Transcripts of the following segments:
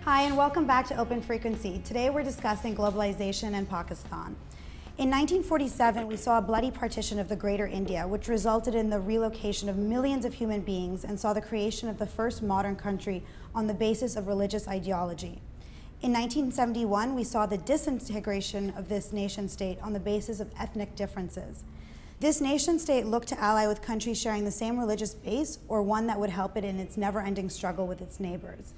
Hi, and welcome back to Open Frequency. Today we're discussing globalization and Pakistan. In 1947, we saw a bloody partition of the Greater India, which resulted in the relocation of millions of human beings and saw the creation of the first modern country on the basis of religious ideology. In 1971, we saw the disintegration of this nation-state on the basis of ethnic differences. This nation-state looked to ally with countries sharing the same religious base or one that would help it in its never-ending struggle with its neighbors.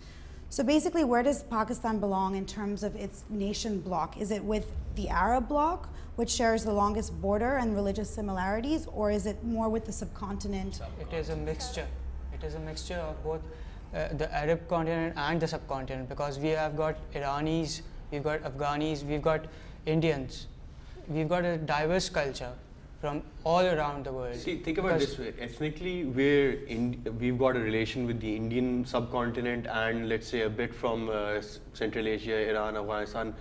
So basically, where does Pakistan belong in terms of its nation bloc? Is it with the Arab bloc, which shares the longest border and religious similarities, or is it more with the subcontinent? It is a mixture. It is a mixture of both the Arab continent and the subcontinent, because we have got Iranis, we've got Afghanis, we've got Indians. We've got a diverse culture from all around the world. See, think about it this way. Ethnically, we've got a relation with the Indian subcontinent and let's say a bit from Central Asia, Iran, Afghanistan.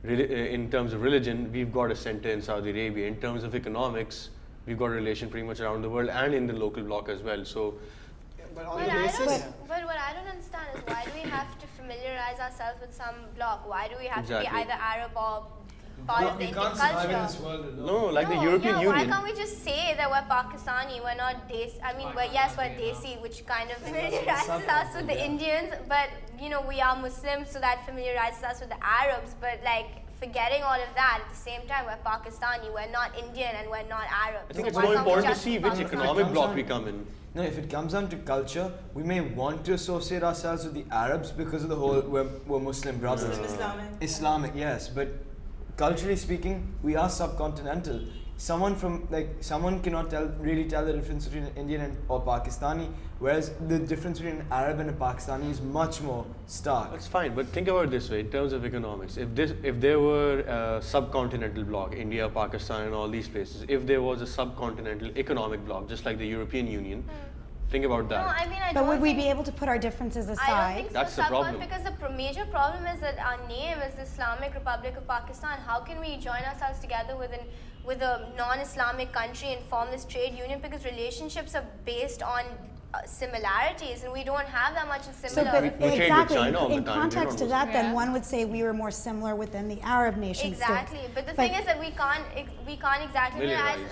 In terms of religion, we've got a center in Saudi Arabia. In terms of economics, we've got a relation pretty much around the world and in the local bloc as well. So, but what I don't understand is, why do we have to familiarize ourselves with some bloc? Why do we have to be either Arab or part of the Indian culture? No, like the European Union. Why can't we just say that we're Pakistani, we're not Desi? I mean, yes, we're Desi, which kind of familiarizes us with the Indians, but you know, we are Muslims, so that familiarizes us with the Arabs. But like, forgetting all of that, at the same time, we're Pakistani, we're not Indian, and we're not Arab. I think it's more important to see which economic bloc we come in. No, if it comes down to culture, we may want to associate ourselves with the Arabs because of the whole, we're Muslim brothers. Islamic, yes, but culturally speaking, we are subcontinental. Someone cannot really tell the difference between an Indian or Pakistani, whereas the difference between an Arab and a Pakistani is much more stark. That's fine, but think about it this way, in terms of economics. If there were a subcontinental bloc, India, Pakistan and all these places, if there was a subcontinental economic bloc, just like the European Union, think about that. No, I mean, but would we be able to put our differences aside? I don't think so. That's the problem. Because the major problem is that our name is the Islamic Republic of Pakistan. How can we join ourselves together with a non-Islamic country and form this trade union? Because relationships are based on similarities, and we don't have that much in similar. So, but exactly, in context to that, then one would say we were more similar within the Arab nations. Exactly, but the thing is that we can't exactly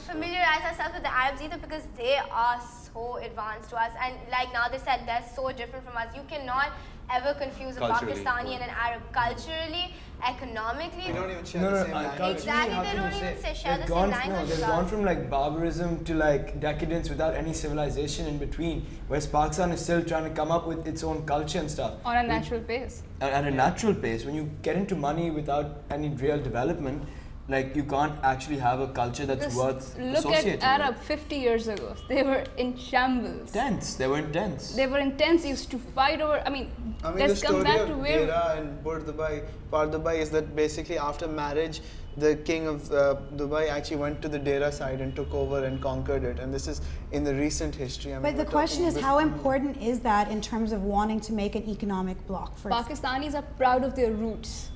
familiarize ourselves with the Arabs either, because they are so advanced to us, and like now they said, they're so different from us. You cannot ever confuse a Pakistani and an Arab culturally, economically. They don't even share the same language. Exactly, they don't even share the same language. No, they've gone from like barbarism to like decadence without any civilization in between, whereas Pakistan is still trying to come up with its own culture and stuff. On a natural pace. At a natural pace. When you get into money without any real development, like you can't actually have a culture that's worth associating with. Look at Arab 50 years ago. They were in shambles. Tense. They were intense. They were intense. Used to fight over. I mean let's come back to where. The story of Dera and Par Dubai is that basically after marriage, the king of Dubai actually went to the Dera side and took over and conquered it. And this is in the recent history. But the question is, how important is that in terms of wanting to make an economic bloc? Pakistanis are proud of their roots.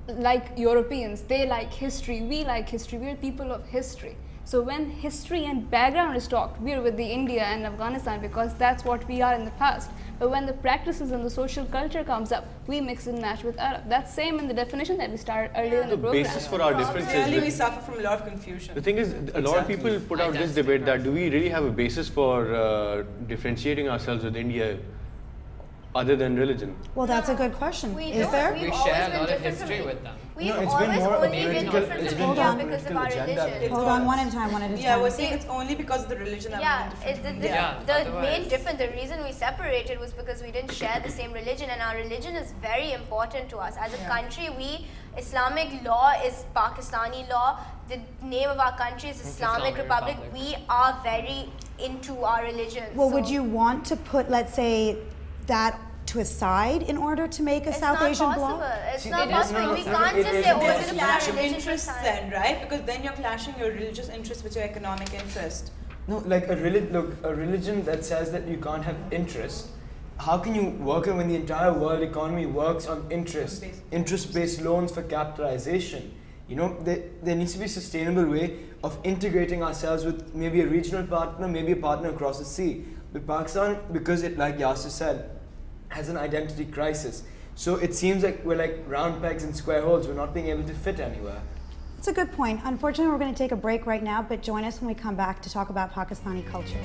Like Europeans, they like history, we like history, we're people of history. So when history and background is talked, we're with the India and Afghanistan because that's what we are in the past. But when the practices and the social culture comes up, we mix and match with Arab. That's same in the definition that we started earlier in the program. The basis for our differences. Really, we suffer from a lot of confusion. The thing is, a lot of people put out this debate that do we really have a basis for differentiating ourselves with India other than religion? Well, that's a good question. Is there? We share a lot of history with them. We've always only been different from India because of our religion. Hold on, one at a time, one at a time. Yeah, we're saying it's only because of the religion that we're different. The main difference, the reason we separated was because we didn't share the same religion, and our religion is very important to us. As a country, Islamic law is Pakistani law. The name of our country is Islamic Republic. We are very into our religion. Well, would you want to put, let's say, that to a side in order to make a South Asian bloc? It's not possible. We can't just say, oh, we're going to put our religion interests then, right? Because then you're clashing your religious interest with your economic interest. No, like a religion that says that you can't have interest. How can you work when the entire world economy works on interest? Interest-based loans for capitalization. You know, there needs to be a sustainable way of integrating ourselves with maybe a regional partner, maybe a partner across the sea. But Pakistan, because it, like Yasser said, has an identity crisis. So it seems like we're like round pegs in square holes. We're not being able to fit anywhere. It's a good point. Unfortunately, we're going to take a break right now, but join us when we come back to talk about Pakistani culture.